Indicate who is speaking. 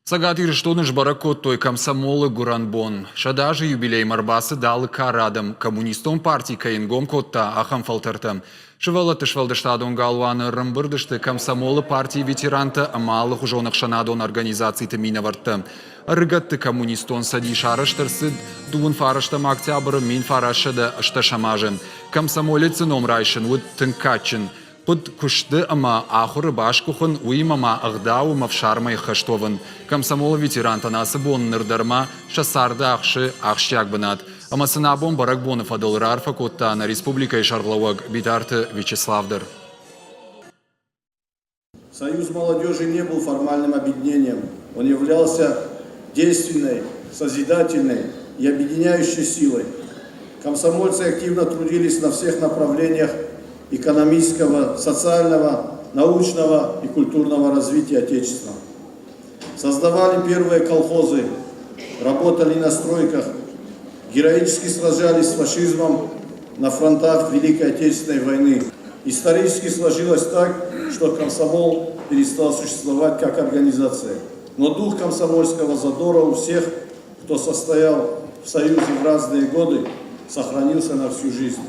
Speaker 1: Сагат Ирштоныш баракот той комсомолы Гуранбон. Шадажи юбилей марбасы далы карадам. Коммунистон партий каингом котта ахам фалтартам. Шывалаты швалдаштадон галваны рымбырдышты комсомолы партии ветеранта амалы хужонах шанадон организации тамина варта. Рыгатты коммунистон сади шарыштырсы дуын фараштам октябры мин фарашада ашташамажын. Комсомолец ном райшын вот тынкачын. Под кушты ама ахуры башкухын уимама агдау мавшармай хаштовын. Комсомол ветеранта насыбон нырдарма шасарды ахшы ахшяк бынат. Ама сынабон баракбонов адылрар факотта на республика и шарлауаг битарты Вячеславдар.
Speaker 2: Союз молодежи не был формальным объединением. Он являлся действенной, созидательной и объединяющей силой. Комсомольцы активно трудились на всех направлениях экономического, социального, научного и культурного развития Отечества. Создавали первые колхозы, работали на стройках, героически сражались с фашизмом на фронтах Великой Отечественной войны. Исторически сложилось так, что комсомол перестал существовать как организация. Но дух комсомольского задора у всех, кто состоял в Союзе в разные годы, сохранился на всю жизнь.